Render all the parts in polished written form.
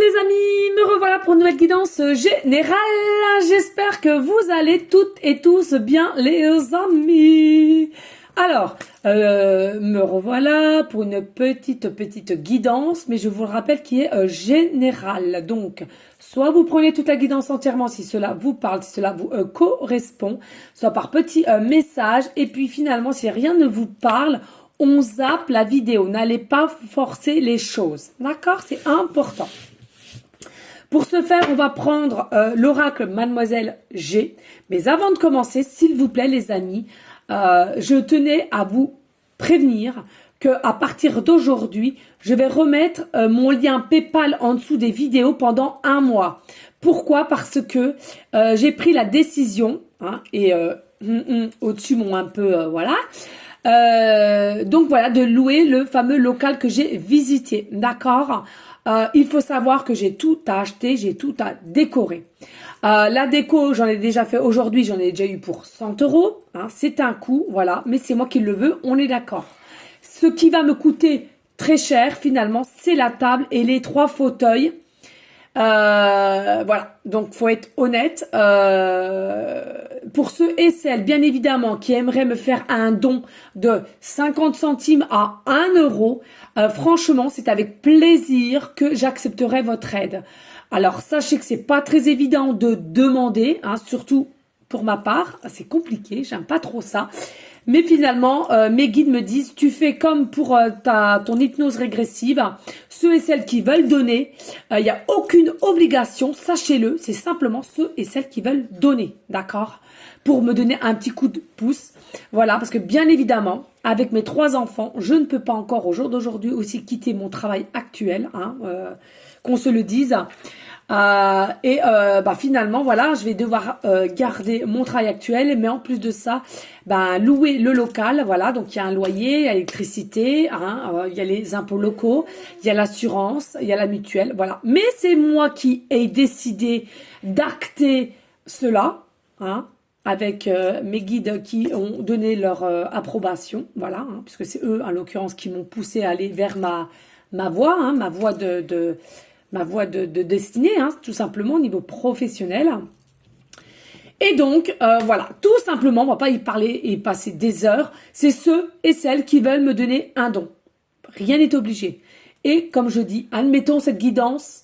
les amis, me revoilà pour une nouvelle guidance générale. J'espère que vous allez toutes et tous bien les amis. Alors, me revoilà pour une petite guidance, mais je vous le rappelle qui est générale. Donc, soit vous prenez toute la guidance entièrement si cela vous parle, si cela vous correspond, soit par petits messages, et puis finalement si rien ne vous parle, on zappe la vidéo. N'allez pas forcer les choses. D'accord? C'est important. Pour ce faire, on va prendre l'oracle Mademoiselle G. Mais avant de commencer, s'il vous plaît les amis, je tenais à vous prévenir que à partir d'aujourd'hui, je vais remettre mon lien PayPal en dessous des vidéos pendant 1 mois. Pourquoi? Parce que j'ai pris la décision, hein, et au-dessus mon un peu, voilà. Donc voilà, de louer le fameux local que j'ai visité, d'accord. Il faut savoir que j'ai tout à acheter, j'ai tout à décorer. La déco, j'en ai déjà fait aujourd'hui, j'en ai déjà eu pour 100 €, hein, c'est un coût, voilà, mais c'est moi qui le veux, on est d'accord. Ce qui va me coûter très cher, finalement, c'est la table et les 3 fauteuils. Voilà, donc faut être honnête. Pour ceux et celles, bien évidemment, qui aimeraient me faire un don de 50 centimes à 1 €, franchement, c'est avec plaisir que j'accepterai votre aide. Alors, sachez que c'est pas très évident de demander, hein, surtout pour ma part, c'est compliqué, j'aime pas trop ça. Mais finalement, mes guides me disent, tu fais comme pour ton hypnose régressive. Ceux et celles qui veulent donner, il n'y a aucune obligation, sachez-le, c'est simplement ceux et celles qui veulent donner, d'accord? Pour me donner un petit coup de pouce. Voilà, parce que bien évidemment, avec mes 3 enfants, je ne peux pas encore au jour d'aujourd'hui aussi quitter mon travail actuel, hein, qu'on se le dise. Finalement voilà, je vais devoir garder mon travail actuel, mais en plus de ça, louer le local, voilà. Donc il y a un loyer, il y a l'électricité, hein, il y a les impôts locaux, il y a l'assurance, il y a la mutuelle, voilà. Mais c'est moi qui ai décidé d'acter cela, hein, avec mes guides qui ont donné leur approbation, voilà, hein, puisque c'est eux en l'occurrence qui m'ont poussé à aller vers ma voie, hein, ma voie de destinée, hein, tout simplement au niveau professionnel. Et donc, voilà, tout simplement, on va pas y parler et passer des heures, c'est ceux et celles qui veulent me donner un don. Rien n'est obligé. Et comme je dis, admettons cette guidance,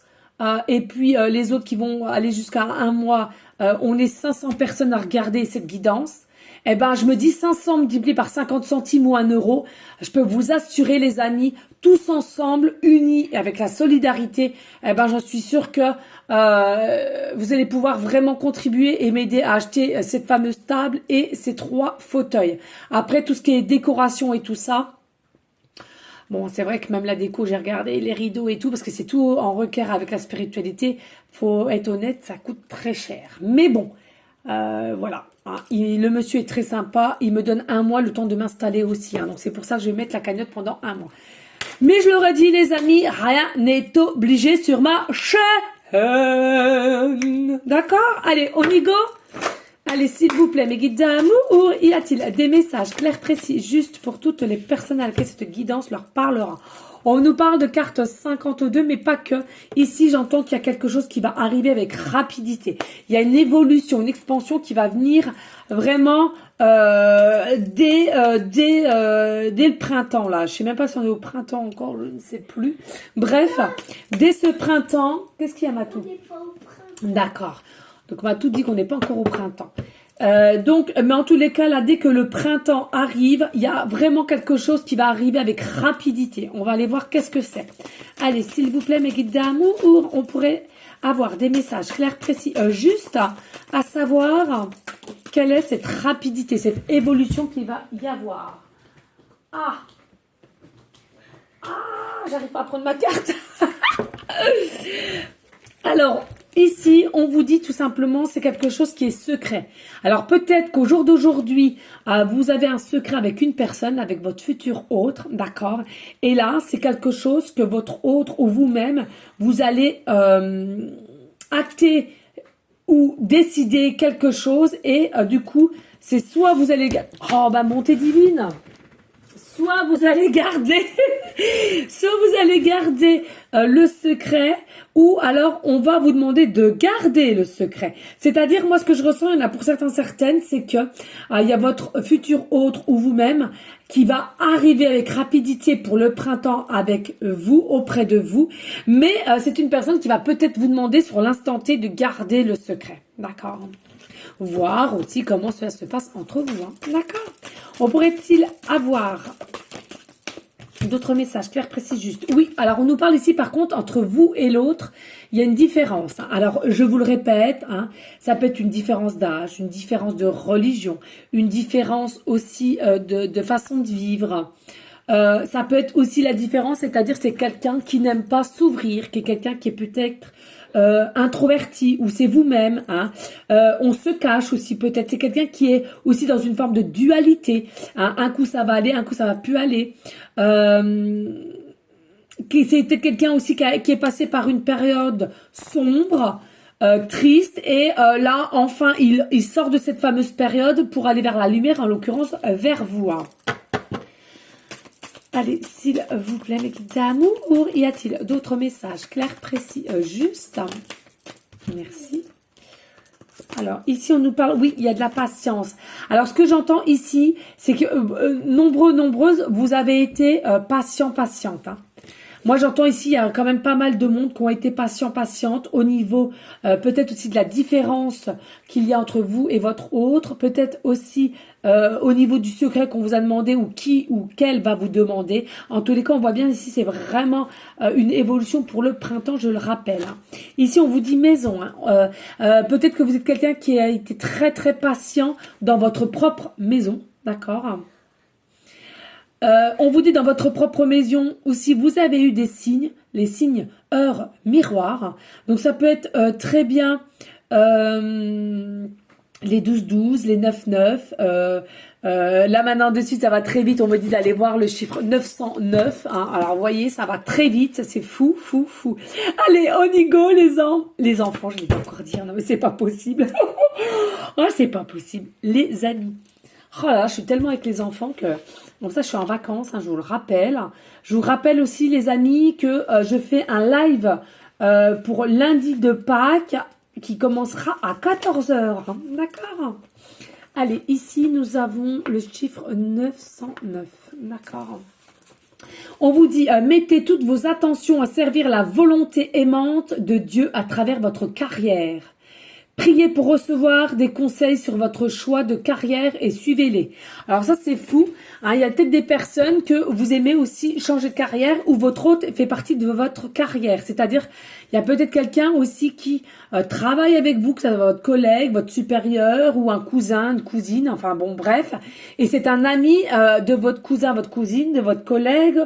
et puis les autres qui vont aller jusqu'à 1 mois, on est 500 personnes à regarder cette guidance. Eh ben, je me dis 500 multiplié par 50 centimes ou 1 €. Je peux vous assurer, les amis, tous ensemble, unis, avec la solidarité, eh ben, j'en suis sûre que vous allez pouvoir vraiment contribuer et m'aider à acheter cette fameuse table et ces 3 fauteuils. Après, tout ce qui est décoration et tout ça, bon, c'est vrai que même la déco, j'ai regardé les rideaux et tout, parce que c'est tout en requer avec la spiritualité. Faut être honnête, ça coûte très cher. Mais bon, voilà. Hein, le monsieur est très sympa. Il me donne 1 mois le temps de m'installer aussi. Hein, donc c'est pour ça que je vais mettre la cagnotte pendant 1 mois. Mais je leur ai dit, les amis, rien n'est obligé sur ma chaîne. D'accord? Allez, on y go? Allez, s'il vous plaît, mes guides d'amour, y a-t-il des messages clairs, précis, juste pour toutes les personnes à laquelle cette guidance leur parlera? On nous parle de carte 52, mais pas que. Ici, j'entends qu'il y a quelque chose qui va arriver avec rapidité. Il y a une évolution, une expansion qui va venir vraiment dès le printemps, là. Je sais même pas si on est au printemps encore, je ne sais plus. Bref, dès ce printemps, qu'est-ce qu'il y a, Matou? On n'est pas au printemps. D'accord. Donc, Matou dit qu'on n'est pas encore au printemps. Mais en tous les cas, là, dès que le printemps arrive, il y a vraiment quelque chose qui va arriver avec rapidité. On va aller voir qu'est-ce que c'est. Allez, s'il vous plaît, mes guides d'amour, on pourrait avoir des messages clairs, précis, juste à savoir quelle est cette rapidité, cette évolution qu'il va y avoir. J'arrive pas à prendre ma carte. Alors, ici, on vous dit tout simplement, c'est quelque chose qui est secret. Alors, peut-être qu'au jour d'aujourd'hui, vous avez un secret avec une personne, avec votre futur autre, d'accord? Et là, c'est quelque chose que votre autre ou vous-même, vous allez acter ou décider quelque chose. Et du coup, c'est soit vous allez... Oh, montée divine! soit vous allez garder, soit vous allez garder le secret, ou alors on va vous demander de garder le secret. C'est-à-dire, moi, ce que je ressens, il y en a pour certains, certaines, c'est que il y a votre futur autre ou vous-même qui va arriver avec rapidité pour le printemps avec vous, auprès de vous, mais c'est une personne qui va peut-être vous demander sur l'instant T de garder le secret. D'accord? Voir aussi comment cela se passe entre vous. Hein. D'accord? On pourrait-il avoir d'autres messages clairs, précis, justes? Oui, alors on nous parle ici par contre entre vous et l'autre, il y a une différence. Hein. Alors je vous le répète, hein, ça peut être une différence d'âge, une différence de religion, une différence aussi de façon de vivre. Ça peut être aussi la différence, c'est-à-dire c'est quelqu'un qui n'aime pas s'ouvrir, qui est quelqu'un qui est peut-être introverti, ou c'est vous-même. Hein. On se cache aussi peut-être. C'est quelqu'un qui est aussi dans une forme de dualité. Hein. Un coup ça va aller, un coup ça va plus aller. C'était quelqu'un aussi qui est passé par une période sombre. Triste et là enfin il sort de cette fameuse période pour aller vers la lumière, en l'occurrence vers vous. Hein. Allez, s'il vous plaît, mes guides d'amour, y a-t-il d'autres messages clairs, précis, justes? Merci. Alors, ici, on nous parle, oui, il y a de la patience. Alors, ce que j'entends ici, c'est que nombreuses, vous avez été patiente. Hein. Moi, j'entends ici, il y a quand même pas mal de monde qui ont été patientes au niveau peut-être aussi de la différence qu'il y a entre vous et votre autre, peut-être aussi au niveau du secret qu'on vous a demandé ou qui ou quel va vous demander. En tous les cas, on voit bien ici, c'est vraiment une évolution pour le printemps, je le rappelle. Hein. Ici, on vous dit maison. Hein. Peut-être que vous êtes quelqu'un qui a été très très patient dans votre propre maison, d'accord ? On vous dit dans votre propre maison aussi, vous avez eu des signes, les signes heure miroir. Donc ça peut être très bien les 12-12, les 9-9. Là maintenant de suite ça va très vite, on me dit d'aller voir le chiffre 909. Hein. Alors vous voyez, ça va très vite, c'est fou. Allez, on y go les enfants, je ne vais pas encore dire, non mais c'est pas possible. Oh, c'est pas possible. Les amis. Oh là, je suis tellement avec les enfants que... Bon, ça, je suis en vacances, hein, je vous le rappelle. Je vous rappelle aussi, les amis, que je fais un live pour lundi de Pâques qui commencera à 14 heures. Hein, d'accord? Allez, ici, nous avons le chiffre 909. D'accord? On vous dit, mettez toutes vos attentions à servir la volonté aimante de Dieu à travers votre carrière. Priez pour recevoir des conseils sur votre choix de carrière et suivez-les. Alors ça c'est fou, hein, il y a peut-être des personnes que vous aimez aussi changer de carrière ou votre hôte fait partie de votre carrière. C'est-à-dire, il y a peut-être quelqu'un aussi qui travaille avec vous, que ça soit votre collègue, votre supérieur ou un cousin, une cousine, enfin bon bref. Et c'est un ami de votre cousin, votre cousine, de votre collègue.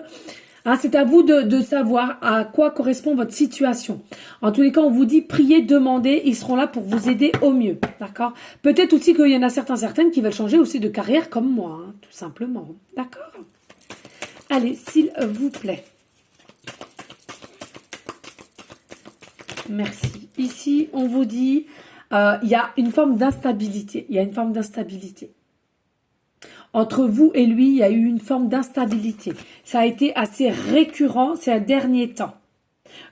Hein, c'est à vous de savoir à quoi correspond votre situation. En tous les cas, on vous dit, priez, demandez, ils seront là pour vous aider au mieux. D'accord? Peut-être aussi qu'il y en a certaines qui veulent changer aussi de carrière comme moi, hein, tout simplement. D'accord? Allez, s'il vous plaît. Merci. Ici, on vous dit, il y a une forme d'instabilité. Entre vous et lui, il y a eu une forme d'instabilité. Ça a été assez récurrent ces derniers temps.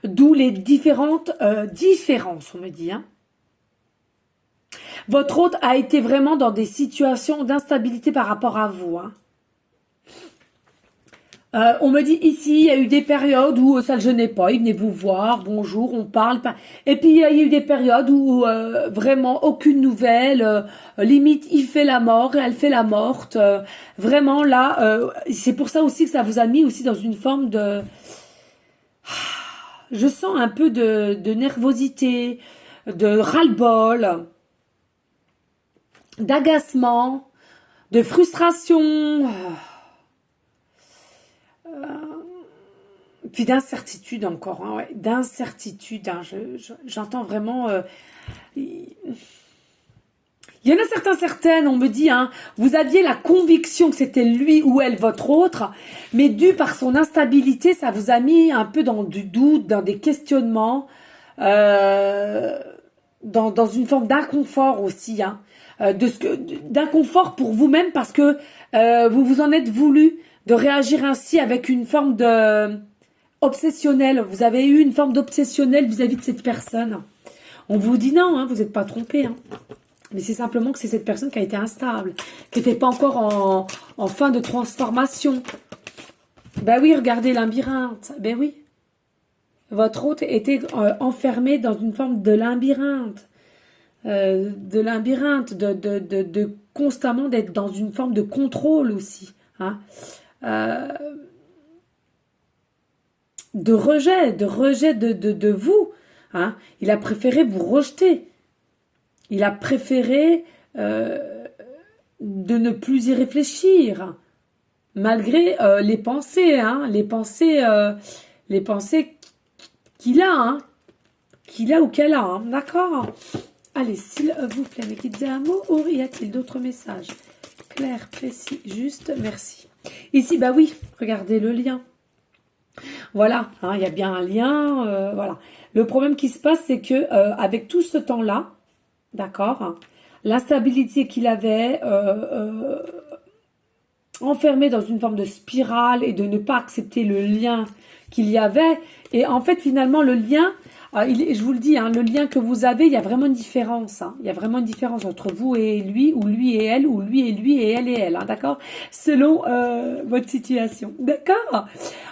D'où les différentes différences, on me dit. Hein. Votre hôte a été vraiment dans des situations d'instabilité par rapport à vous. Hein. On me dit ici, il y a eu des périodes où ça ne le gênait pas, il venait vous voir, bonjour, on parle. Et puis il y a eu des périodes où vraiment aucune nouvelle, limite il fait la mort, elle fait la morte. Vraiment là, c'est pour ça aussi que ça vous a mis aussi dans une forme de... Je sens un peu de nervosité, de ras-le-bol, d'agacement, de frustration... Puis d'incertitude encore, hein, ouais, d'incertitude. Hein, j'entends vraiment... il y en a certaines, on me dit, hein, vous aviez la conviction que c'était lui ou elle, votre autre, mais dû par son instabilité, ça vous a mis un peu dans du doute, dans des questionnements, dans une forme d'inconfort aussi, hein, d'inconfort pour vous-même parce que vous vous en êtes voulu de réagir ainsi avec une forme de obsessionnelle. Vous avez eu une forme d'obsessionnel vis-à-vis de cette personne. On vous dit non, hein, vous n'êtes pas trompé. Hein. Mais c'est simplement que c'est cette personne qui a été instable, qui n'était pas encore en fin de transformation. Ben oui, regardez labyrinthe. Ben oui. Votre hôte était enfermé dans une forme de labyrinthe. De constamment d'être dans une forme de contrôle aussi. Hein. De rejet de vous. Hein. Il a préféré vous rejeter. Il a préféré de ne plus y réfléchir, malgré les pensées, hein, les pensées qu'il a, hein, ou qu'elle a, hein, d'accord. Allez, s'il vous plaît, mes guides et amours, ou y a-t-il d'autres messages clairs, précis, juste, merci. Ici, bah oui, regardez le lien. Voilà, hein, il y a bien un lien, voilà. Le problème qui se passe, c'est que avec tout ce temps-là, d'accord, l'instabilité qu'il avait, enfermé dans une forme de spirale et de ne pas accepter le lien qu'il y avait. Et en fait, finalement, le lien, je vous le dis, hein, le lien que vous avez, il y a vraiment une différence. Hein, il y a vraiment une différence entre vous et lui, ou lui et elle, ou lui et lui et elle, hein, d'accord. Selon votre situation, d'accord.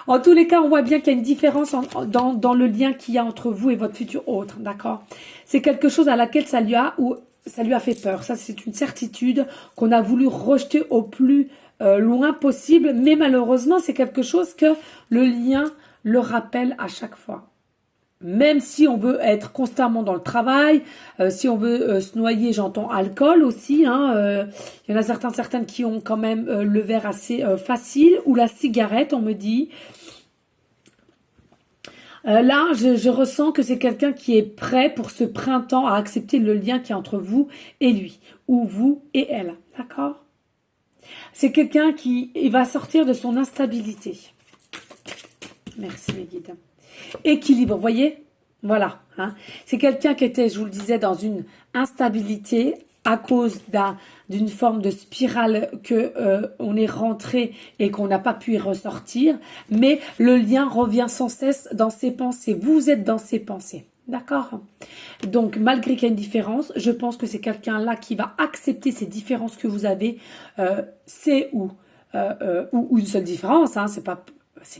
En tous les cas, on voit bien qu'il y a une différence dans le lien qu'il y a entre vous et votre futur autre, d'accord. C'est quelque chose à laquelle ça lui a fait peur. Ça, c'est une certitude qu'on a voulu rejeter au plus loin possible, mais malheureusement, c'est quelque chose que le lien le rappelle à chaque fois. Même si on veut être constamment dans le travail, si on veut se noyer, j'entends alcool aussi. Hein, il y en a certaines qui ont quand même le verre assez facile, ou la cigarette, on me dit. Là, je ressens que c'est quelqu'un qui est prêt pour ce printemps à accepter le lien qui est entre vous et lui, ou vous et elle, d'accord? C'est quelqu'un qui va sortir de son instabilité. Merci mes guides. Équilibre, vous voyez? Voilà. Hein. C'est quelqu'un qui était, je vous le disais, dans une instabilité à cause d'une forme de spirale que on est rentré et qu'on n'a pas pu y ressortir. Mais le lien revient sans cesse dans ses pensées. Vous êtes dans ses pensées. D'accord? Donc, malgré qu'il y a une différence, je pense que c'est quelqu'un là qui va accepter ces différences que vous avez. C'est ou une seule différence, hein, c'est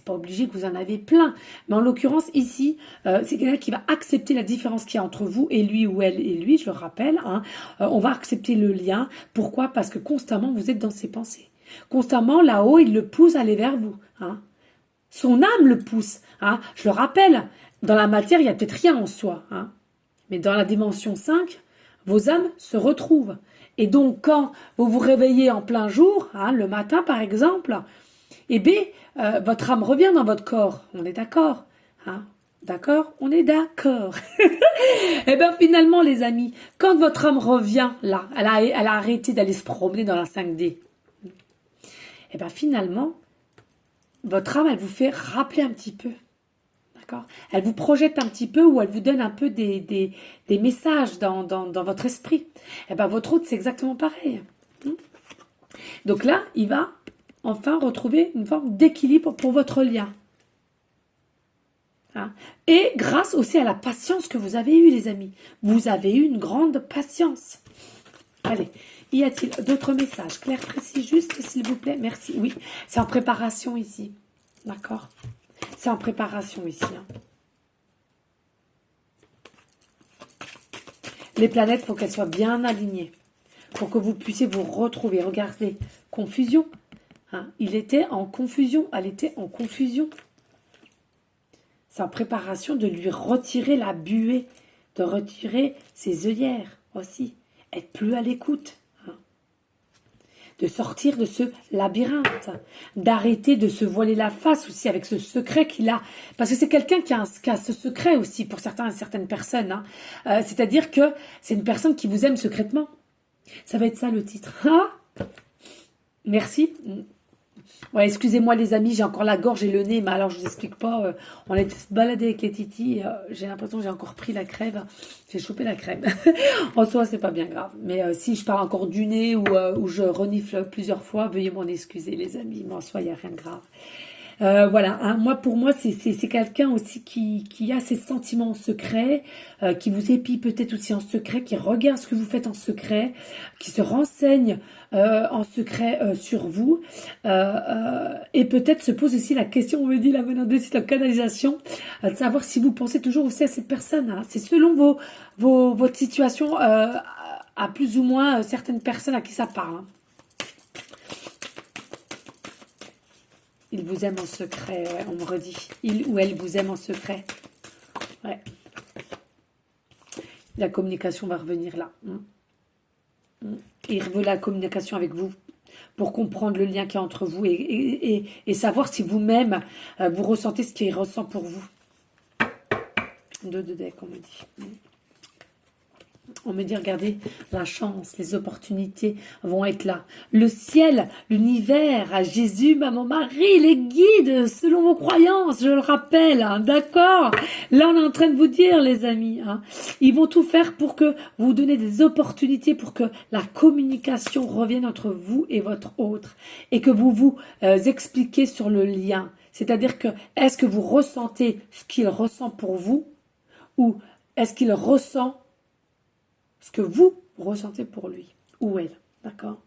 pas obligé que vous en avez plein. Mais en l'occurrence, ici, c'est quelqu'un qui va accepter la différence qu'il y a entre vous et lui, ou elle et lui, je le rappelle. Hein. On va accepter le lien. Pourquoi? Parce que constamment, vous êtes dans ses pensées. Constamment, là-haut, il le pousse à aller vers vous. Hein. Son âme le pousse. Hein. Je le rappelle, dans la matière, il n'y a peut-être rien en soi. Hein. Mais dans la dimension 5, vos âmes se retrouvent. Et donc, quand vous vous réveillez en plein jour, hein, le matin par exemple, eh bien, votre âme revient dans votre corps. On est d'accord, hein? D'accord? On est d'accord. Eh bien, finalement, les amis, quand votre âme revient là, elle a arrêté d'aller se promener dans la 5D. Eh bien, finalement, votre âme, elle vous fait rappeler un petit peu. D'accord? Elle vous projette un petit peu, ou elle vous donne un peu des messages dans votre esprit. Eh bien, votre hôte, c'est exactement pareil. Donc là, il va enfin retrouver une forme d'équilibre pour votre lien. Hein? Et grâce aussi à la patience que vous avez eue, les amis. Vous avez eu une grande patience. Allez, y a-t-il d'autres messages? Clair, précis, juste, s'il vous plaît. Merci. Oui, c'est en préparation ici. D'accord? C'est en préparation ici. Hein. Les planètes, il faut qu'elles soient bien alignées. Pour que vous puissiez vous retrouver. Regardez, confusion. Hein, il était en confusion, elle était en confusion. C'est en préparation de lui retirer la buée, de retirer ses œillères aussi, être plus à l'écoute, hein, de sortir de ce labyrinthe, d'arrêter de se voiler la face aussi avec ce secret qu'il a. Parce que c'est quelqu'un qui a ce secret aussi pour certaines personnes. Hein. C'est-à-dire que c'est une personne qui vous aime secrètement. Ça va être ça le titre. Ah, merci. Ouais, excusez-moi les amis, j'ai encore la gorge et le nez, mais alors je vous explique pas. On était se balader avec les Titi, j'ai l'impression que j'ai encore pris la crève. J'ai chopé la crème. En soi, c'est pas bien grave. Mais si je parle encore du nez ou je renifle plusieurs fois, veuillez m'en excuser les amis. Mais en soi, il n'y a rien de grave. Voilà, hein, moi pour moi c'est quelqu'un aussi qui a ses sentiments en secret, qui vous épie peut-être aussi en secret, qui regarde ce que vous faites en secret, qui se renseigne en secret sur vous, et peut-être se pose aussi la question, on me dit là maintenant de suite en canalisation, de savoir si vous pensez toujours aussi à cette personne. Hein. C'est selon votre situation, à plus ou moins certaines personnes à qui ça parle. Hein. Il vous aime en secret, ouais, on me redit. Il ou elle vous aime en secret. Ouais. La communication va revenir là. Il veut la communication avec vous pour comprendre le lien qu'il y a entre vous et savoir si vous-même, vous ressentez ce qu'il ressent pour vous. 2 de deck, on me dit. On me dit, regardez, la chance, les opportunités vont être là. Le ciel, l'univers, Jésus, Maman Marie, les guides, selon vos croyances, je le rappelle, hein, d'accord? Là, on est en train de vous dire, les amis, hein, ils vont tout faire pour que vous donnez des opportunités pour que la communication revienne entre vous et votre autre et que vous vous expliquez sur le lien. C'est-à-dire que, est-ce que vous ressentez ce qu'il ressent pour vous ou est-ce qu'il ressent ce que vous ressentez pour lui ou elle, d'accord?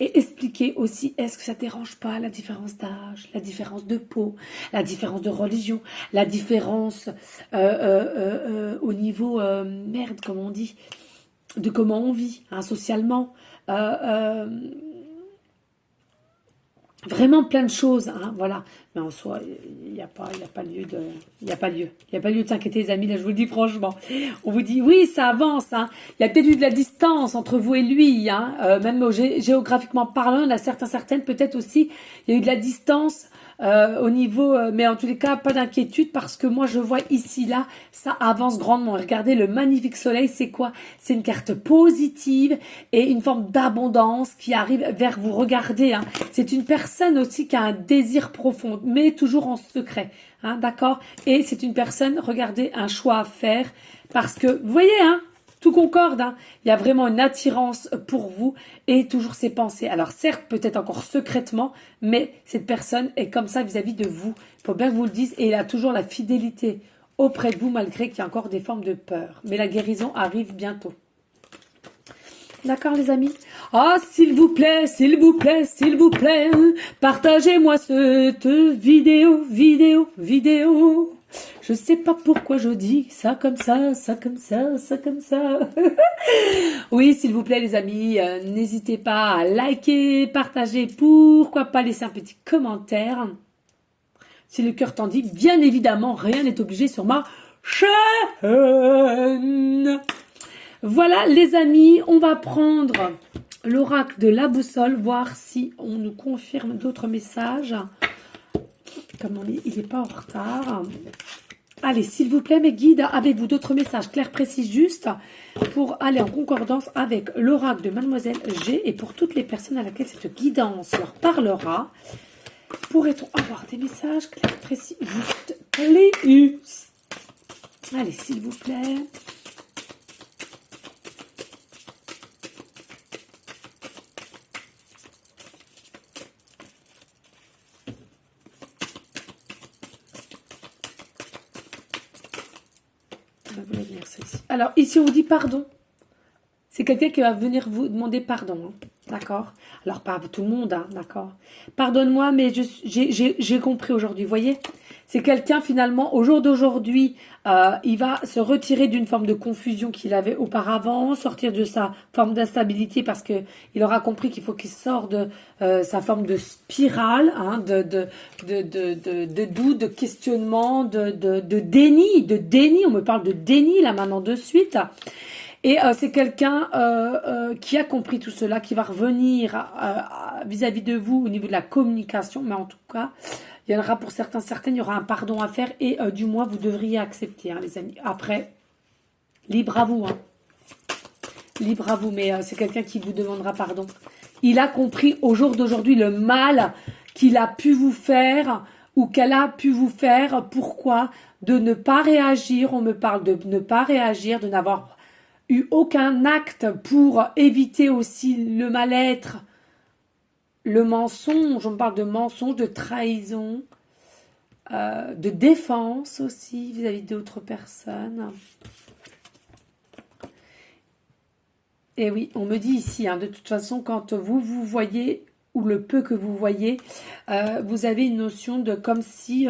Et expliquez aussi, est-ce que ça ne dérange pas la différence d'âge, la différence de peau, la différence de religion, la différence au niveau, merde, comment on dit, de comment on vit, hein, socialement, vraiment plein de choses, hein, voilà. Mais en soi, il n'y a pas lieu de s'inquiéter, les amis. Là, je vous le dis franchement. On vous dit, oui, ça avance, hein. Il y a peut-être eu de la distance entre vous et lui, hein. Même géographiquement parlant, il y en a certaines, peut-être aussi, il y a eu de la distance. Au niveau, mais en tous les cas, pas d'inquiétude parce que moi je vois ici, là, ça avance grandement. Regardez, le magnifique soleil, c'est quoi? C'est une carte positive et une forme d'abondance qui arrive vers vous. Regardez, hein, c'est une personne aussi qui a un désir profond, mais toujours en secret, hein, d'accord? Et c'est une personne, regardez, un choix à faire parce que, vous voyez, hein, tout concorde, hein. Il y a vraiment une attirance pour vous et toujours ses pensées. Alors certes, peut-être encore secrètement, mais cette personne est comme ça vis-à-vis de vous. Il faut bien que vous le disiez et il a toujours la fidélité auprès de vous malgré qu'il y a encore des formes de peur. Mais la guérison arrive bientôt. D'accord les amis? Ah, s'il vous plaît, s'il vous plaît, s'il vous plaît, partagez-moi cette vidéo. Je sais pas pourquoi je dis ça comme ça, ça comme ça, ça comme ça. Oui, s'il vous plaît les amis, n'hésitez pas à liker, partager, pourquoi pas laisser un petit commentaire. Si le cœur t'en dit, bien évidemment, rien n'est obligé sur ma chaîne. Voilà les amis, on va prendre l'oracle de la boussole, voir si on nous confirme d'autres messages. Comme on dit, il n'est pas en retard. Allez, s'il vous plaît, mes guides, avez-vous d'autres messages clairs, précis, justes pour aller en concordance avec l'oracle de Mademoiselle G et pour toutes les personnes à laquelle cette guidance leur parlera? Pourrait-on avoir des messages clairs, précis, justes, please? Allez, s'il vous plaît. Alors, ici, on vous dit pardon. C'est quelqu'un qui va venir vous demander pardon, hein, d'accord? Alors, pas tout le monde, hein, d'accord? Pardonne-moi, mais j'ai compris aujourd'hui, vous voyez? C'est quelqu'un, finalement, au jour d'aujourd'hui, il va se retirer d'une forme de confusion qu'il avait auparavant, sortir de sa forme d'instabilité parce que il aura compris qu'il faut qu'il sorte de sa forme de spirale, hein, de doute, de questionnement, de déni. On me parle de déni, là, maintenant, de suite. Et c'est quelqu'un qui a compris tout cela, qui va revenir vis-à-vis de vous au niveau de la communication, mais en tout cas, il y en aura pour certaines, il y aura un pardon à faire et du moins vous devriez accepter, hein, les amis. Après, libre à vous, hein. Libre à vous, mais c'est quelqu'un qui vous demandera pardon. Il a compris au jour d'aujourd'hui le mal qu'il a pu vous faire ou qu'elle a pu vous faire. Pourquoi? De ne pas réagir. On me parle de ne pas réagir, de n'avoir eu aucun acte pour éviter aussi le mal-être, le mensonge. On me parle de mensonge, de trahison, de défense aussi vis-à-vis d'autres personnes. Et oui, on me dit ici, hein, de toute façon, quand vous voyez, ou le peu que vous voyez, vous avez une notion de comme si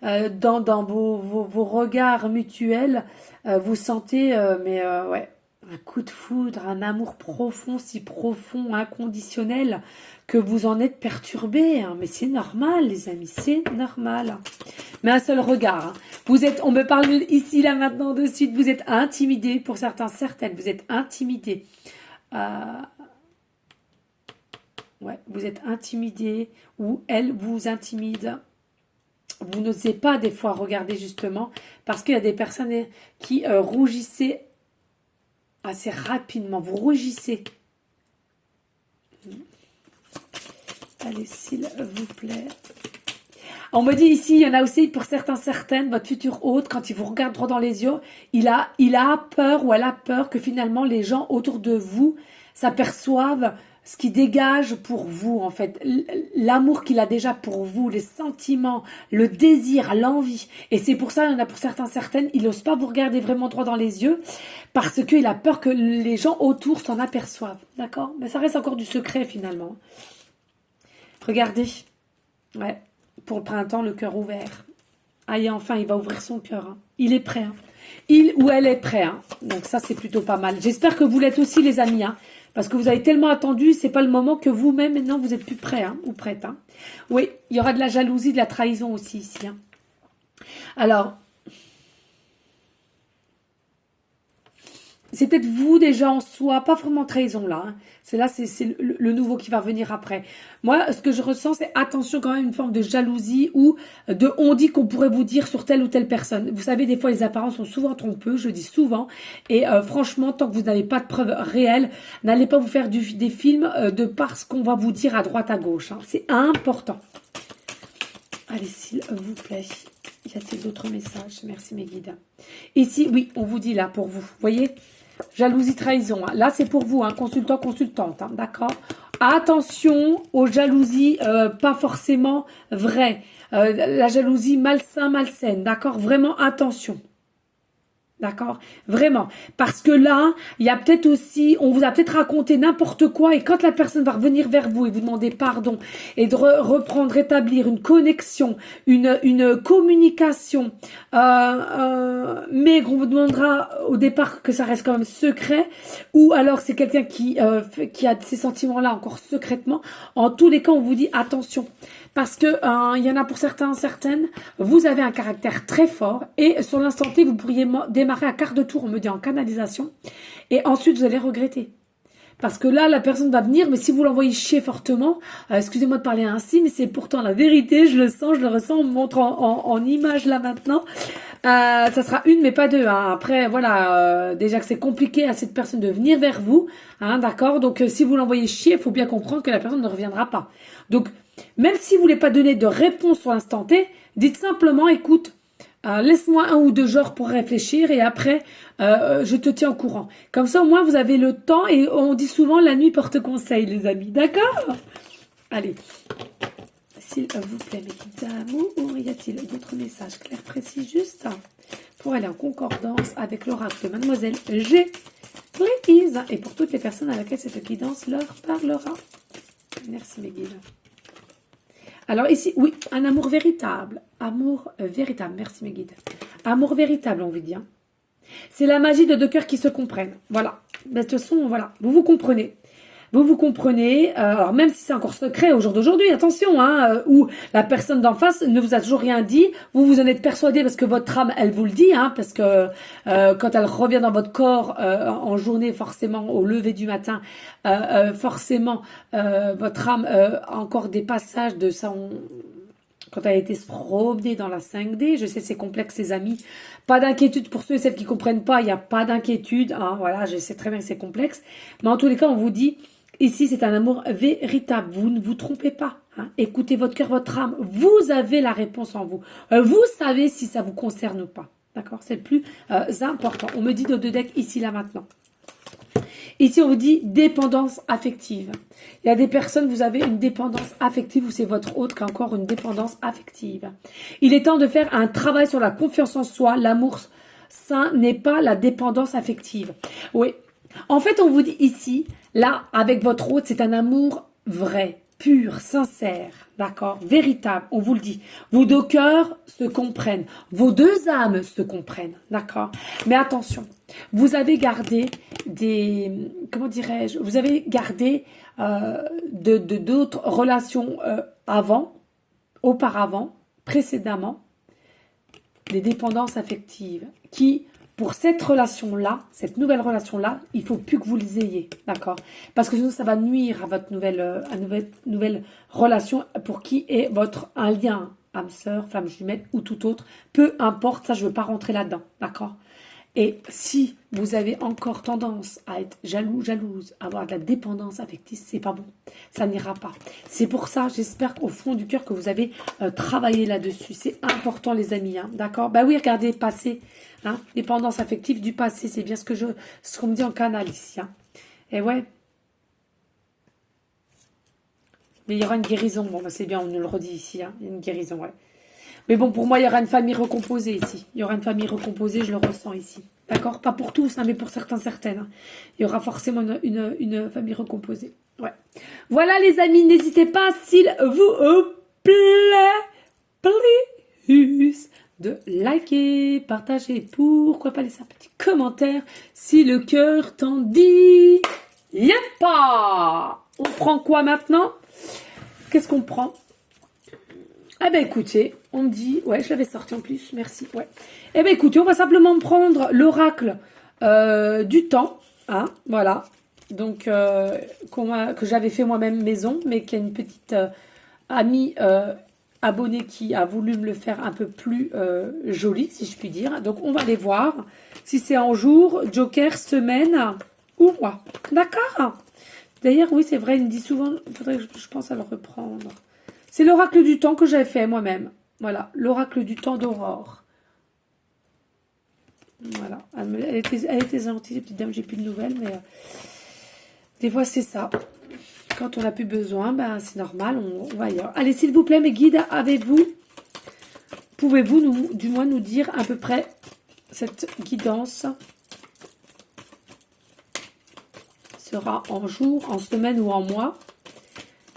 dans vos regards mutuels, vous sentez ouais, un coup de foudre, un amour profond, si profond, inconditionnel, que vous en êtes perturbé. Hein. Mais c'est normal, les amis, c'est normal. Mais un seul regard. Hein. Vous êtes, on me parle ici, là, maintenant, de suite, vous êtes intimidé, pour certains, certaines, vous êtes intimidé. Ouais, vous êtes intimidé ou elle vous intimide. Vous n'osez pas des fois regarder justement parce qu'il y a des personnes qui rougissez assez rapidement. Vous rougissez. Allez, s'il vous plaît. On me dit ici, il y en a aussi pour certains, certaines, votre futur hôte, quand il vous regarde droit dans les yeux, il a peur ou elle a peur que finalement les gens autour de vous s'aperçoivent ce qui dégage pour vous, en fait, l'amour qu'il a déjà pour vous, les sentiments, le désir, l'envie. Et c'est pour ça, il y en a pour certains, certaines, il n'ose pas vous regarder vraiment droit dans les yeux parce qu'il a peur que les gens autour s'en aperçoivent. D'accord? Mais ça reste encore du secret finalement. Regardez. Ouais. Pour le printemps, le cœur ouvert. Ah, et enfin, il va ouvrir son cœur. Hein. Il est prêt. Hein. Il ou elle est prêt. Hein. Donc ça, c'est plutôt pas mal. J'espère que vous l'êtes aussi, les amis. Hein. Parce que vous avez tellement attendu, c'est pas le moment que vous-même, maintenant, vous êtes plus prêt hein, ou prête. Hein. Oui, il y aura de la jalousie, de la trahison aussi ici. Hein. Alors, c'est peut-être vous déjà en soi, pas vraiment trahison là. Hein. C'est le nouveau qui va venir après. Moi, ce que je ressens, c'est attention quand même une forme de jalousie ou de on dit qu'on pourrait vous dire sur telle ou telle personne. Vous savez, des fois, les apparences sont souvent trompeuses, je dis souvent. Et franchement, tant que vous n'avez pas de preuves réelles, n'allez pas vous faire des films de parce qu'on va vous dire à droite, à gauche. Hein. C'est important. Allez, s'il vous plaît. Y a-t-il d'autres messages? Merci mes guides. Ici, oui, on vous dit là pour vous. Voyez? Jalousie, trahison. Hein. Là, c'est pour vous, hein, consultant, consultante. Hein, d'accord? Attention aux jalousies pas forcément vraies. La jalousie malsaine. D'accord? Vraiment, attention. D'accord? Vraiment. Parce que là, il y a peut-être aussi, on vous a peut-être raconté n'importe quoi et quand la personne va revenir vers vous et vous demander pardon et de reprendre, rétablir une connexion, une communication, mais qu'on vous demandera au départ que ça reste quand même secret ou alors c'est quelqu'un qui a ces sentiments-là encore secrètement. En tous les cas, on vous dit attention. Parce que il y en a pour certains, certaines, vous avez un caractère très fort et sur l'instant T, vous pourriez démarrer à quart de tour, on me dit en canalisation, et ensuite vous allez regretter. Parce que là, la personne va venir, mais si vous l'envoyez chier fortement, excusez-moi de parler ainsi, mais c'est pourtant la vérité, je le sens, je le ressens, on me montre en image là maintenant. Ça sera une, mais pas deux. Hein. Après, voilà, déjà que c'est compliqué à cette personne de venir vers vous, hein, d'accord? Donc, si vous l'envoyez chier, il faut bien comprendre que la personne ne reviendra pas. Donc, même si vous voulez pas donner de réponse sur l'instant T, dites simplement, écoute, laisse-moi 1 ou 2 jours pour réfléchir et après, je te tiens au courant. Comme ça, au moins, vous avez le temps et on dit souvent la nuit porte conseil, les amis. D'accord? Allez. S'il vous plaît, mes petites amours, y a-t-il d'autres messages clairs, précis, juste pour aller en concordance avec l'oracle de Mademoiselle G. Prise et pour toutes les personnes à laquelle cette guidance leur parlera. Merci, mes guides. Alors ici, oui, un amour véritable. Amour véritable. Merci mes guides. Amour véritable, on veut dire. C'est la magie de 2 cœurs qui se comprennent. Voilà. De toute façon, voilà. Vous vous comprenez. Vous vous comprenez. Alors même si c'est encore secret au jour d'aujourd'hui, attention, hein, où la personne d'en face ne vous a toujours rien dit, vous en êtes persuadé parce que votre âme, elle vous le dit, hein, parce que quand elle revient dans votre corps en journée, forcément au lever du matin, forcément votre âme a encore des passages de son. Quand elle a été se promener dans la 5D, je sais c'est complexe les amis, pas d'inquiétude pour ceux et celles qui comprennent pas, il n'y a pas d'inquiétude, hein, voilà, je sais très bien que c'est complexe, mais en tous les cas on vous dit Ici, c'est un amour véritable. Vous ne vous trompez pas. Hein. Écoutez votre cœur, votre âme. Vous avez la réponse en vous. Vous savez si ça vous concerne ou pas. D'accord? C'est le plus important. On me dit de deux decks ici, là, maintenant. Ici, on vous dit dépendance affective. Il y a des personnes, vous avez une dépendance affective ou c'est votre hôte qui a encore une dépendance affective. Il est temps de faire un travail sur la confiance en soi. L'amour sain n'est pas la dépendance affective. Oui. En fait, on vous dit ici, là, avec votre hôte, c'est un amour vrai, pur, sincère, d'accord, véritable, on vous le dit. Vos deux cœurs se comprennent, vos deux âmes se comprennent, d'accord. Mais attention, vous avez gardé des, comment dirais-je, vous avez gardé d'autres relations auparavant, précédemment, des dépendances affectives qui, pour cette relation-là, cette nouvelle relation-là, il faut plus que vous les ayez, d'accord? Parce que sinon, ça va nuire à votre nouvelle relation pour qui est un lien, âme sœur, flamme jumelle ou tout autre. Peu importe, ça, je veux pas rentrer là-dedans, d'accord? Et si vous avez encore tendance à être jaloux, jalouse, avoir de la dépendance affective, c'est pas bon. Ça n'ira pas. C'est pour ça, j'espère qu'au fond du cœur que vous avez travaillé là-dessus. C'est important, les amis, hein, d'accord? Bah oui, regardez, passé, hein, dépendance affective du passé, c'est bien ce qu'on me dit en canal ici, hein. Et ouais. Mais il y aura une guérison. Bon, bah c'est bien, on nous le redit ici, hein. Il y a une guérison, ouais. Mais bon, pour moi, il y aura une famille recomposée ici. Il y aura une famille recomposée, je le ressens ici. D'accord? Pas pour tous, hein, mais pour certains, certaines. Hein. Il y aura forcément une famille recomposée. Ouais. Voilà, les amis, n'hésitez pas, s'il vous plaît, plus, de liker, partager, pourquoi pas laisser un petit commentaire si le cœur t'en dit. Y'a On prend quoi maintenant? Qu'est-ce qu'on prend? Ah ben écoutez, on me dit, ouais, je l'avais sorti en plus, merci, ouais. Eh ben écoutez, on va simplement prendre l'oracle du temps, hein, voilà. Donc, que j'avais fait moi-même maison, mais qu'il y a une petite amie abonnée qui a voulu me le faire un peu plus joli, si je puis dire. Donc, on va aller voir si c'est en jour, joker, semaine ou mois. D'accord? D'ailleurs, oui, c'est vrai, il me dit souvent, il faudrait que je pense à le reprendre. C'est l'oracle du temps que j'avais fait moi-même. Voilà, l'oracle du temps d'Aurore. Voilà, elle était gentille, cette petite dame, j'ai plus de nouvelles, mais des fois c'est ça. Quand on n'a plus besoin, ben, c'est normal, on va ailleurs. Allez, s'il vous plaît, mes guides, avez-vous, pouvez-vous du moins nous dire à peu près cette guidance sera en jour, en semaine ou en mois?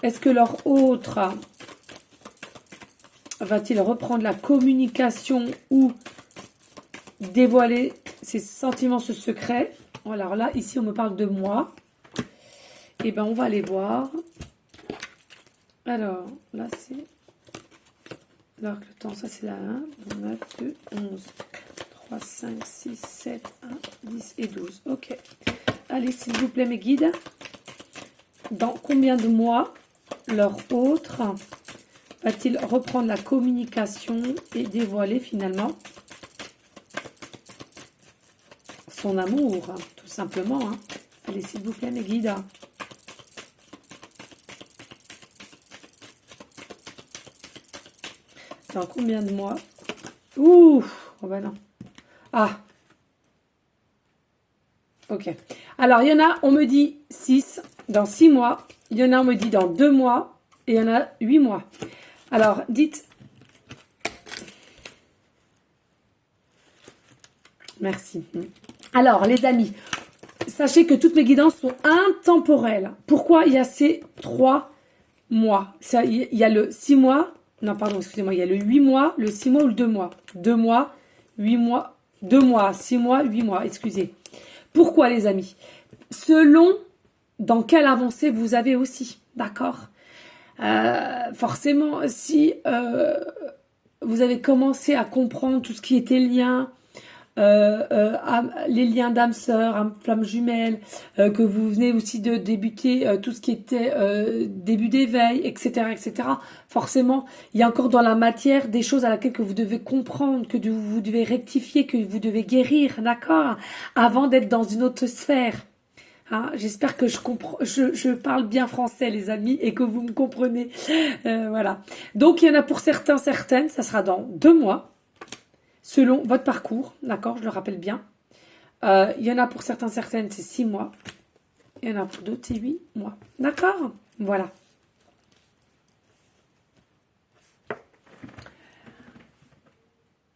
Est-ce que leur autre va-t-il reprendre la communication ou dévoiler ses sentiments, ce secret? Alors là, ici, on me parle de moi. Eh bien, on va aller voir. Alors, là, c'est... Alors, le temps, ça, c'est la 1, 9, 2, 11, 3, 5, 6, 7, 1, 10 et 12. Ok. Allez, s'il vous plaît, mes guides. Dans combien de mois leur autre va-t-il reprendre la communication et dévoiler finalement son amour, hein, tout simplement. Hein. Allez, s'il vous plaît, mes guides. Dans combien de mois? Ouh, oh ben non. Ah. Ok. Alors, il y en a, on me dit 6 dans 6 mois. Il y en a, on me dit dans 2 mois. Et il y en a 8 mois. Alors, dites... Merci. Alors, les amis, sachez que toutes mes guidances sont intemporelles. Pourquoi il y a ces 3 mois? Il y a le 6 mois... Non, pardon, excusez-moi. Il y a le 8 mois, le 6 mois ou le 2 mois. 2 mois, 8 mois, 2 mois, 6 mois, 8 mois, excusez. Pourquoi, les amis? Selon dans quelle avancée vous avez aussi, d'accord? Forcément, si vous avez commencé à comprendre tout ce qui était lien, les liens d'âme sœur, âme flamme jumelle, que vous venez aussi de débuter tout ce qui était début d'éveil, etc., etc. Forcément, il y a encore dans la matière des choses à laquelle que vous devez comprendre, que vous devez rectifier, que vous devez guérir, d'accord, avant d'être dans une autre sphère. Hein, j'espère que je parle bien français, les amis, et que vous me comprenez. Voilà. Donc, il y en a pour certains, certaines, ça sera dans 2 mois, selon votre parcours, d'accord, je le rappelle bien. Il y en a pour certains, certaines, c'est 6 mois. Il y en a pour d'autres, c'est 8 mois. D'accord? Voilà.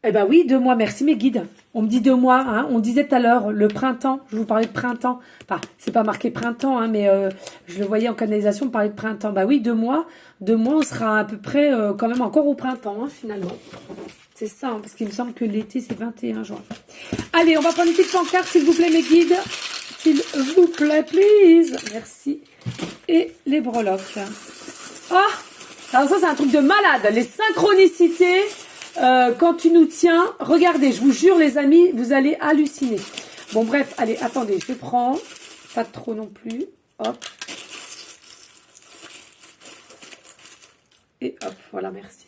Eh ben oui, 2 mois, merci mes guides. On me dit 2 mois, hein. On disait tout à l'heure, le printemps, je vous parlais de printemps. Enfin, c'est pas marqué printemps, hein, mais je le voyais en canalisation, on parlait de printemps. Bah oui, 2 mois. 2 mois, on sera à peu près quand même encore au printemps, hein, finalement. C'est ça, hein, parce qu'il me semble que l'été, c'est 21 juin. Allez, on va prendre une petite pancarte, s'il vous plaît, mes guides. S'il vous plaît, please. Merci. Et les breloques. Ah, alors ça, c'est un truc de malade. Les synchronicités, quand tu nous tiens, regardez, je vous jure, les amis, vous allez halluciner. Bon, bref, allez, attendez, je prends. Pas trop non plus. Hop. Et hop, voilà, merci.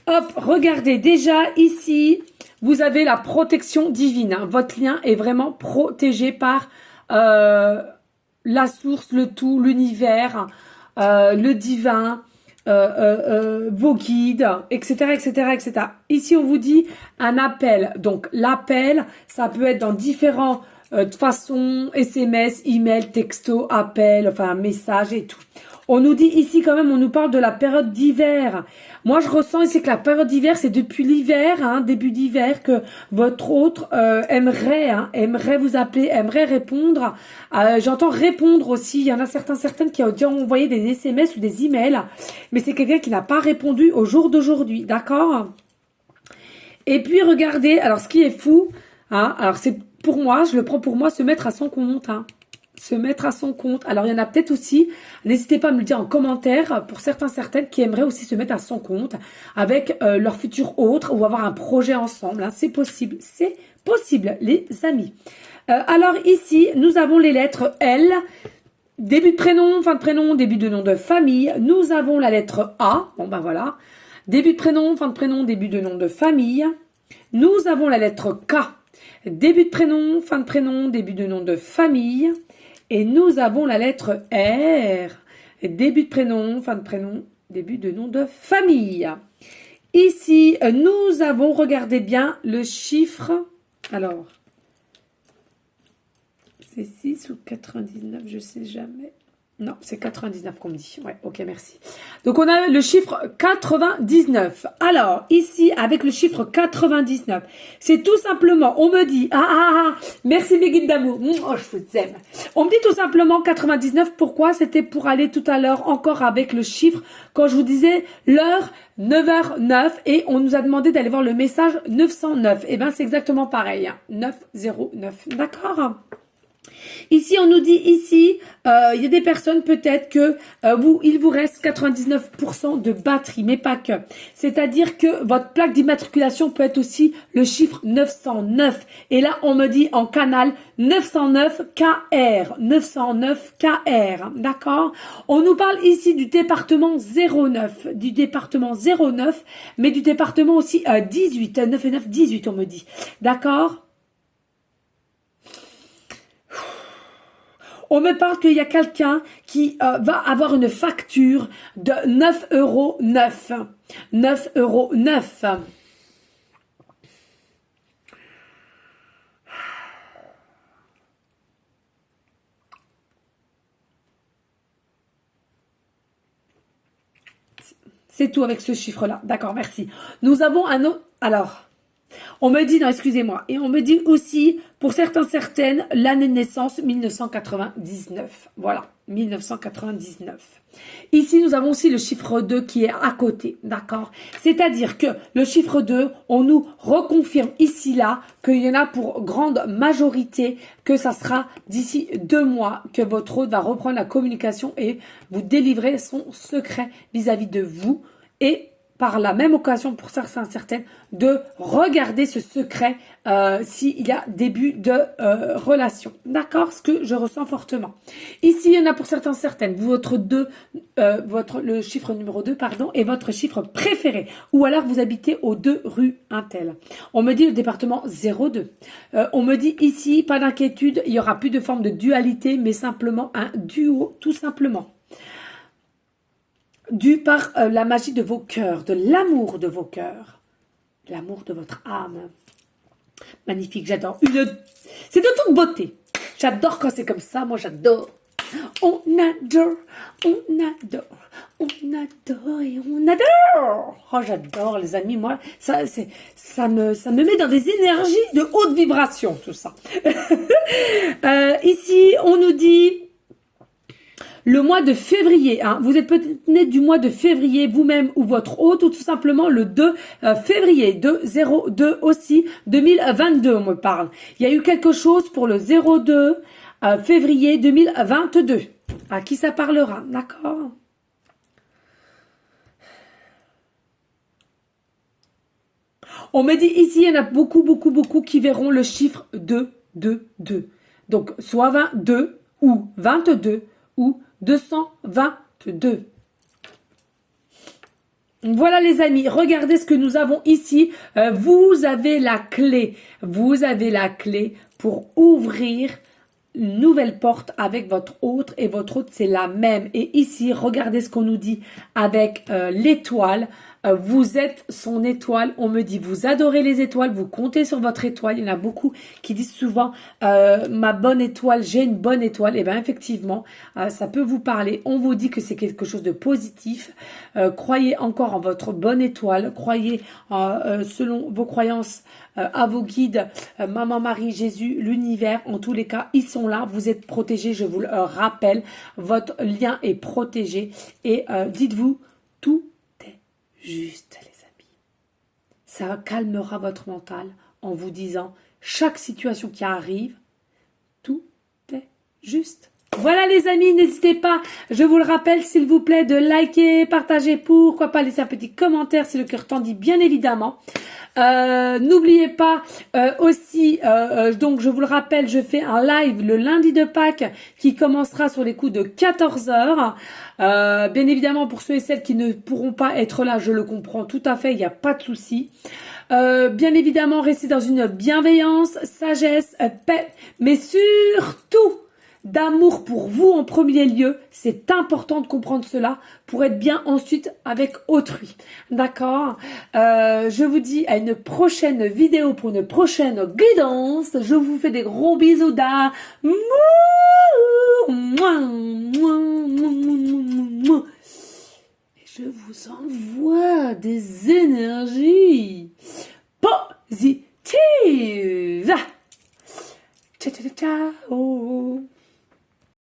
Hop, regardez, déjà, ici, vous avez la protection divine. Hein. Votre lien est vraiment protégé par la source, le tout, l'univers, le divin, vos guides, etc., etc., etc. Ici, on vous dit un appel. Donc, l'appel, ça peut être dans différents façons, SMS, email, texto, appel, enfin, message et tout. On nous dit ici quand même, on nous parle de la période d'hiver. Moi, je ressens ici que la période d'hiver, c'est depuis l'hiver, hein, début d'hiver, que votre autre aimerait vous appeler, aimerait répondre. J'entends répondre aussi. Il y en a certaines qui ont déjà envoyé des SMS ou des emails, mais c'est quelqu'un qui n'a pas répondu au jour d'aujourd'hui, d'accord? Et puis, regardez, alors ce qui est fou, hein, alors c'est pour moi, je le prends pour moi, se mettre à son compte, hein. Se mettre à son compte. Alors, il y en a peut-être aussi, n'hésitez pas à me le dire en commentaire, pour certaines qui aimeraient aussi se mettre à son compte avec leur futur autre ou avoir un projet ensemble. Hein. C'est possible, les amis. Alors, ici, nous avons les lettres L, début de prénom, fin de prénom, début de nom de famille. Nous avons la lettre A, bon ben voilà, début de prénom, fin de prénom, début de nom de famille. Nous avons la lettre K, début de prénom, fin de prénom, début de nom de famille. Et nous avons la lettre R, début de prénom, fin de prénom, début de nom de famille. Ici, nous avons, regardez bien, le chiffre. Alors, c'est 6 ou 99, je ne sais jamais. Non, c'est 99 qu'on me dit. Ouais, ok, merci. Donc, on a le chiffre 99. Alors, ici, avec le chiffre 99, c'est tout simplement, on me dit, merci mes guides d'amour. Oh, je vous aime. On me dit tout simplement 99. Pourquoi? C'était pour aller tout à l'heure encore avec le chiffre, quand je vous disais l'heure, 9h09, et on nous a demandé d'aller voir le message 909. Eh bien, c'est exactement pareil. Hein, 909. D'accord? Ici, on nous dit ici, il y a des personnes peut-être que il vous reste 99% de batterie, mais pas que. C'est-à-dire que votre plaque d'immatriculation peut être aussi le chiffre 909. Et là, on me dit en canal 909 KR, 909 KR, d'accord? On nous parle ici du département 09, mais du département aussi 18, 9 et 9, 18, on me dit, d'accord? On me parle qu'il y a quelqu'un qui va avoir une facture de 9,09 €. 9,09 €. C'est tout avec ce chiffre-là. D'accord, merci. Nous avons un autre... Alors... On me dit, non, excusez-moi, et on me dit aussi, pour certaines, l'année de naissance, 1999. Voilà, 1999. Ici, nous avons aussi le chiffre 2 qui est à côté, d'accord? C'est-à-dire que le chiffre 2, on nous reconfirme ici, là, qu'il y en a pour grande majorité, que ça sera d'ici 2 mois que votre hôte va reprendre la communication et vous délivrer son secret vis-à-vis de vous et par la même occasion pour certains, certaines, de regarder ce secret s'il y a début de relation. D'accord? Ce que je ressens fortement. Ici, il y en a pour certains, certaines. Le chiffre numéro 2, pardon, est votre chiffre préféré. Ou alors vous habitez aux 2 rue Intel. On me dit le département 02. On me dit ici, pas d'inquiétude, il y aura plus de forme de dualité, mais simplement un duo, tout simplement. Dû par la magie de vos cœurs, de l'amour de vos cœurs, l'amour de votre âme. Magnifique, j'adore. C'est de toute beauté. J'adore quand c'est comme ça, moi j'adore. On adore, on adore, on adore et on adore. Oh, j'adore les amis, moi, ça me met dans des énergies de haute vibration, tout ça. Ici, on nous dit le mois de février, hein, vous êtes peut-être né du mois de février vous-même ou votre hôte, ou tout simplement le 2 février, 2 aussi, 2022 on me parle. Il y a eu quelque chose pour le 02 février 2022. À qui ça parlera, d'accord? On me dit ici, il y en a beaucoup, beaucoup, beaucoup qui verront le chiffre 2, 2, 2. Donc, soit 22 ou 22 ou 222. Voilà les amis, regardez ce que nous avons ici. Vous avez la clé. Vous avez la clé pour ouvrir une nouvelle porte avec votre hôte et votre hôte c'est la même. Et ici, regardez ce qu'on nous dit avec l'étoile. Vous êtes son étoile. On me dit, vous adorez les étoiles, vous comptez sur votre étoile. Il y en a beaucoup qui disent souvent, ma bonne étoile, j'ai une bonne étoile. Et bien effectivement, ça peut vous parler. On vous dit que c'est quelque chose de positif. Croyez encore en votre bonne étoile. Croyez selon vos croyances à vos guides, Maman Marie, Jésus, l'univers. En tous les cas, ils sont là. Vous êtes protégés, je vous le rappelle. Votre lien est protégé. Et dites-vous, tout juste, les amis. Ça calmera votre mental en vous disant chaque situation qui arrive, tout est juste. Voilà les amis, n'hésitez pas, je vous le rappelle s'il vous plaît, de liker, partager, pourquoi pas laisser un petit commentaire si le cœur t'en dit, bien évidemment. N'oubliez pas aussi, donc je vous le rappelle, je fais un live le lundi de Pâques qui commencera sur les coups de 14h. Bien évidemment, pour ceux et celles qui ne pourront pas être là, je le comprends tout à fait, il n'y a pas de souci. Bien évidemment, restez dans une bienveillance, sagesse, paix, mais surtout d'amour pour vous en premier lieu. C'est important de comprendre cela pour être bien ensuite avec autrui. D'accord? Je vous dis à une prochaine vidéo pour une prochaine guidance. Je vous fais des gros bisous d'amour. Et je vous envoie des énergies